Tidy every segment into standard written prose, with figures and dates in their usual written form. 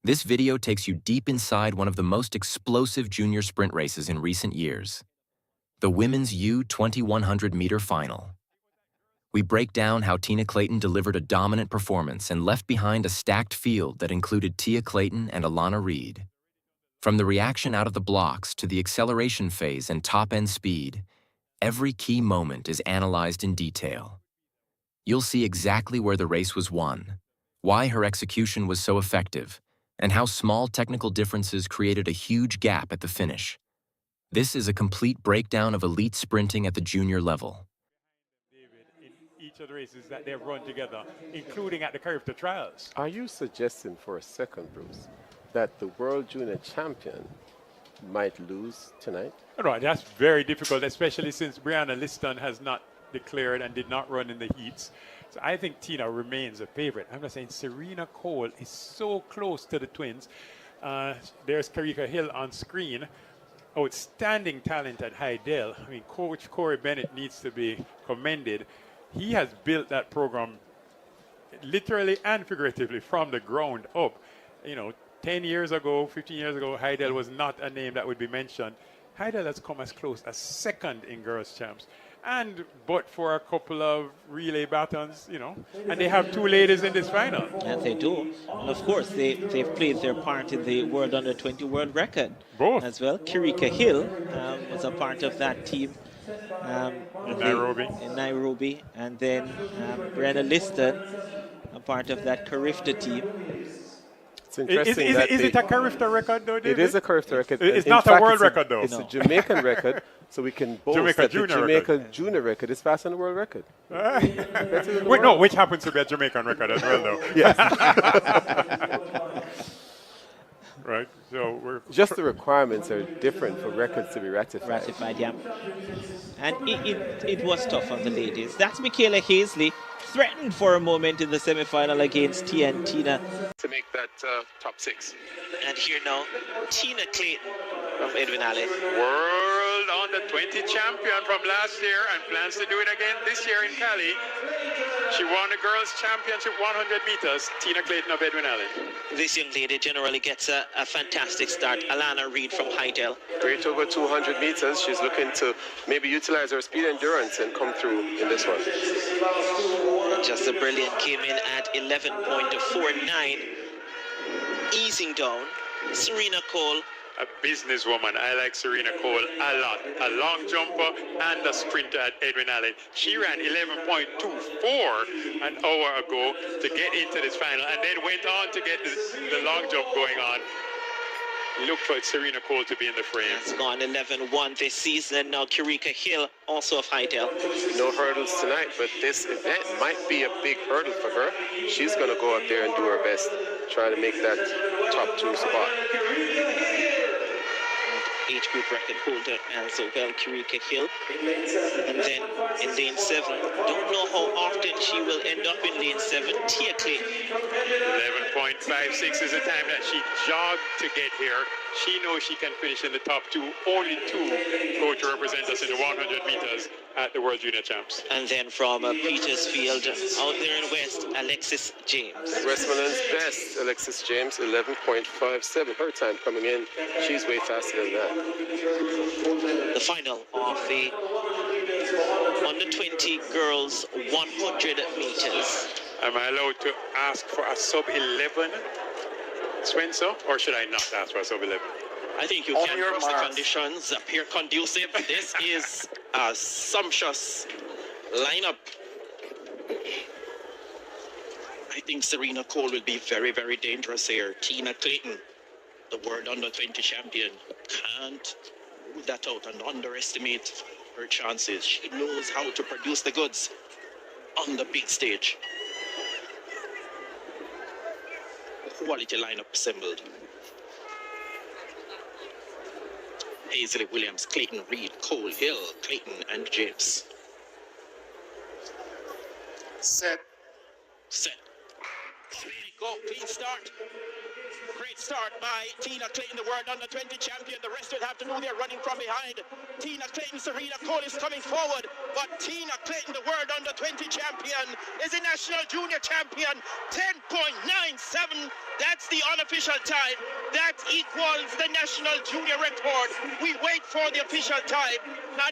This video takes you deep inside one of the most explosive junior sprint races in recent years, the Women's U2100-meter final. We break down how Tina Clayton delivered a dominant performance and left behind a stacked field that included Tina Clayton and Reid. From the reaction out of the blocks to the acceleration phase and top-end speed, every key moment is analyzed in detail. You'll see exactly where the race was won, why her execution was so effective, and how small technical differences created a huge gap at the finish. This is a complete breakdown of elite sprinting at the junior level. In each of the races that they've run together, including at the Caribbean Trials. Are you suggesting for a second, Bruce, that the World Junior Champion might lose tonight? No, that's very difficult, especially since Brianna Liston has not declared and did not run in the heats. So I think Tina remains a favorite. I'm just saying Serena Cole is so close to the twins. There's Karika Hill on screen. Outstanding talent at Heidel. I mean, Coach Corey Bennett needs to be commended. He has built that program literally and figuratively from the ground up. You know, 10 years ago, 15 years ago, Heidel was not a name that would be mentioned. Heidel has come as close as second in girls' champs. And but for a couple of relay batons, you know, and they have two ladies in this final. Yes, they do. And of course, they've played their part in the World Under-20 world record. Both. As well. Karika Hill was a part of that team. In Nairobi. In Nairobi. And then Brianna Liston, a part of that Carifta team. It's interesting is it a Carifta record, though, David? It is a Carifta record. It's not a world record, though. It's a Jamaican record, so we can boast that the Jamaica junior record is faster than the world record. Wait, no, which happens to be a Jamaican record as well, though. Yes. Right, so we're... Just the requirements are different for records to be ratified. Ratified, yeah. And it was tough on the ladies. That's Michaela Hazley, threatened for a moment in the semi-final against Tia and Tina. To make that top six. And here now, Tina Clayton from Edwin Alley. World Under-20 champion from last year and plans to do it again this year in Cali. She won the girls' championship 100 meters, Tina Clayton of Edwin Alley. This young lady generally gets a fantastic start. Reid from Heidel. Great over 200 meters. She's looking to maybe utilize her speed endurance and come through in this one. Just a brilliant came in at 11.49. Easing down, Serena Cole. A businesswoman. I like Serena Cole a lot. A long jumper and a sprinter at Edwin Allen. She ran 11.24 an hour ago to get into this final and then went on to get the long jump going on. Look for Serena Cole to be in the frame. It's gone 11-1 this season. Now Karika Hill, also of Heidel. No hurdles tonight, but this event might be a big hurdle for her. She's going to go out there and do her best, try to make that top two spot. Age group record holder as well, Karika Hill. And then in lane 7, don't know how often she will end up in lane 7, Tia Clayton. 11.56 is the time that she jogged to get here. She knows she can finish in the top 2. Only 2 go to represent us in the 100 meters at the World Junior Champs. And then from Petersfield, out there in West, Alexis James. Westmoreland's best, Alexis James, 11.57. Her time coming in, she's way faster than that. The final of the Under-20 girls 100 meters. Am I allowed to ask for a sub-11, Spencer, or should I not ask for a sub-11? I think you can, because the conditions appear conducive. This is a sumptuous lineup. I think Serena Cole will be very, very dangerous here. Tina Clayton, the World Under-20 champion, can't rule that out and underestimate her chances. She knows how to produce the goods on the big stage. Quality lineup assembled. Hazley, Williams, Clayton, Reid, Cole, Hill, Clayton, and James. Set. Go, clean start. Great start by Tina Clayton, the World Under-20 champion. The rest will have to do their running from behind. Tina Clayton, Serena Cole is coming forward. But Tina Clayton, the world under 20 champion, is a national junior champion. 10.97. That's the unofficial time. That equals the national junior record. We wait for the official time.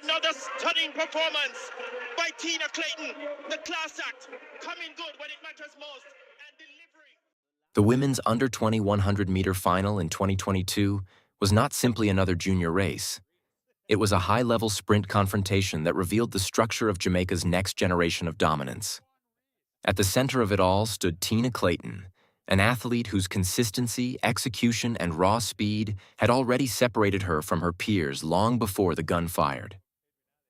Another stunning performance by Tina Clayton. The class act coming good when it matters most and delivering. The women's under-20 100-meter final in 2022 was not simply another junior race. It was a high-level sprint confrontation that revealed the structure of Jamaica's next generation of dominance. At the center of it all stood Tina Clayton, an athlete whose consistency, execution, and raw speed had already separated her from her peers long before the gun fired.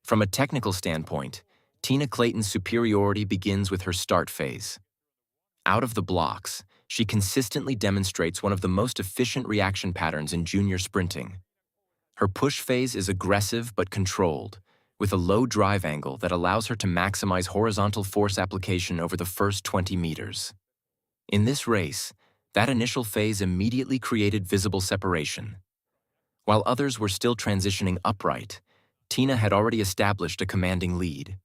From a technical standpoint, Tina Clayton's superiority begins with her start phase. Out of the blocks, she consistently demonstrates one of the most efficient reaction patterns in junior sprinting. Her push phase is aggressive but controlled, with a low drive angle that allows her to maximize horizontal force application over the first 20 meters. In this race, that initial phase immediately created visible separation. While others were still transitioning upright, Tina had already established a commanding lead.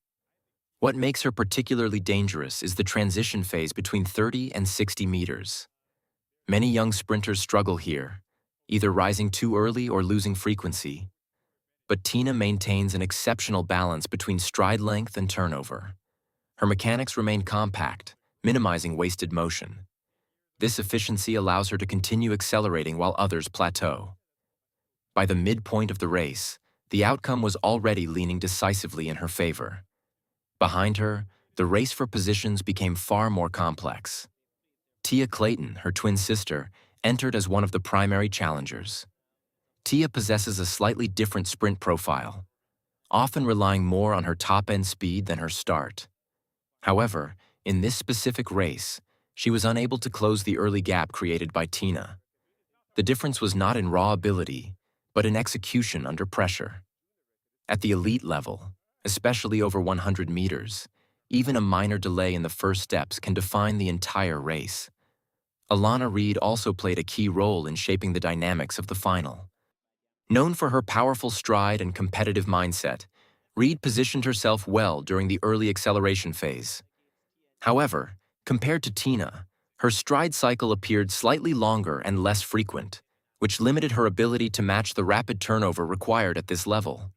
What makes her particularly dangerous is the transition phase between 30 and 60 meters. Many young sprinters struggle here, either rising too early or losing frequency. But Tina maintains an exceptional balance between stride length and turnover. Her mechanics remain compact, minimizing wasted motion. This efficiency allows her to continue accelerating while others plateau. By the midpoint of the race, the outcome was already leaning decisively in her favor. Behind her, the race for positions became far more complex. Tia Clayton, her twin sister, entered as one of the primary challengers. Tia possesses a slightly different sprint profile, often relying more on her top-end speed than her start. However, in this specific race, she was unable to close the early gap created by Tina. The difference was not in raw ability, but in execution under pressure. At the elite level, especially over 100 meters, even a minor delay in the first steps can define the entire race. Reid also played a key role in shaping the dynamics of the final. Known for her powerful stride and competitive mindset, Reid positioned herself well during the early acceleration phase. However, compared to Tina, her stride cycle appeared slightly longer and less frequent, which limited her ability to match the rapid turnover required at this level.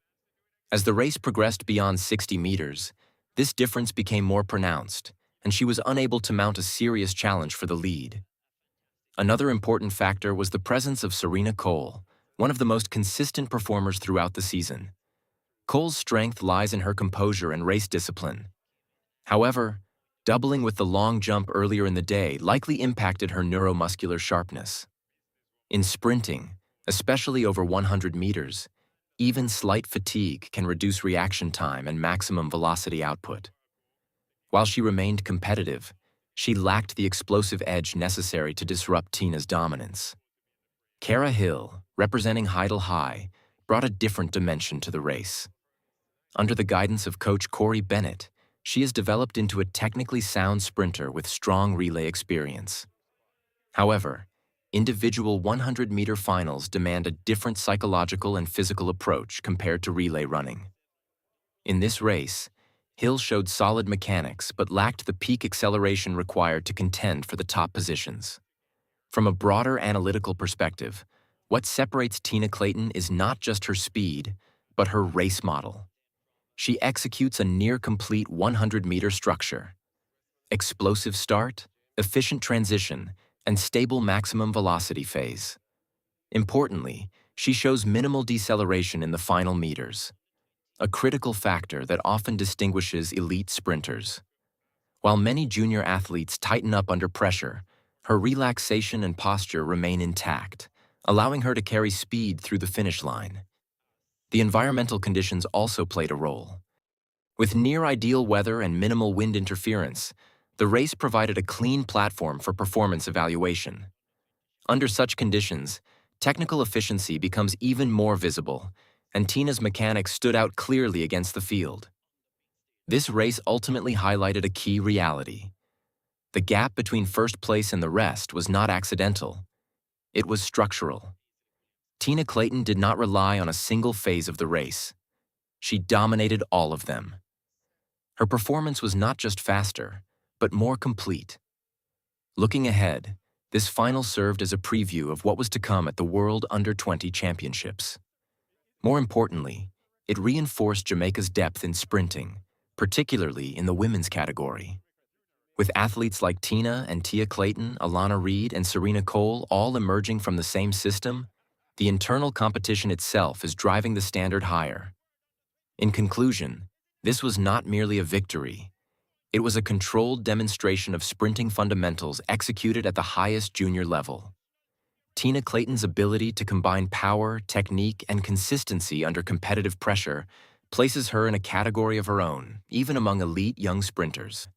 As the race progressed beyond 60 meters, this difference became more pronounced, and she was unable to mount a serious challenge for the lead. Another important factor was the presence of Serena Cole, one of the most consistent performers throughout the season. Cole's strength lies in her composure and race discipline. However, doubling with the long jump earlier in the day likely impacted her neuromuscular sharpness. In sprinting, especially over 100 meters, even slight fatigue can reduce reaction time and maximum velocity output. While she remained competitive, she lacked the explosive edge necessary to disrupt Tina's dominance. Cara Hill, representing Heidel High, brought a different dimension to the race. Under the guidance of coach Corey Bennett, she has developed into a technically sound sprinter with strong relay experience. However, individual 100-meter finals demand a different psychological and physical approach compared to relay running. In this race, Hill showed solid mechanics but lacked the peak acceleration required to contend for the top positions. From a broader analytical perspective, what separates Tina Clayton is not just her speed, but her race model. She executes a near-complete 100-meter structure. Explosive start, efficient transition, and stable maximum velocity phase. Importantly, she shows minimal deceleration in the final meters, a critical factor that often distinguishes elite sprinters. While many junior athletes tighten up under pressure, her relaxation and posture remain intact, allowing her to carry speed through the finish line. The environmental conditions also played a role. With near-ideal weather and minimal wind interference, the race provided a clean platform for performance evaluation. Under such conditions, technical efficiency becomes even more visible, and Tina's mechanics stood out clearly against the field. This race ultimately highlighted a key reality. The gap between first place and the rest was not accidental. It was structural. Tina Clayton did not rely on a single phase of the race. She dominated all of them. Her performance was not just faster, but more complete. Looking ahead, this final served as a preview of what was to come at the World Under-20 Championships. More importantly, it reinforced Jamaica's depth in sprinting, particularly in the women's category. With athletes like Tina and Tia Clayton, Reid, and Serena Cole all emerging from the same system, the internal competition itself is driving the standard higher. In conclusion, this was not merely a victory. It was a controlled demonstration of sprinting fundamentals executed at the highest junior level. Tina Clayton's ability to combine power, technique, and consistency under competitive pressure places her in a category of her own, even among elite young sprinters.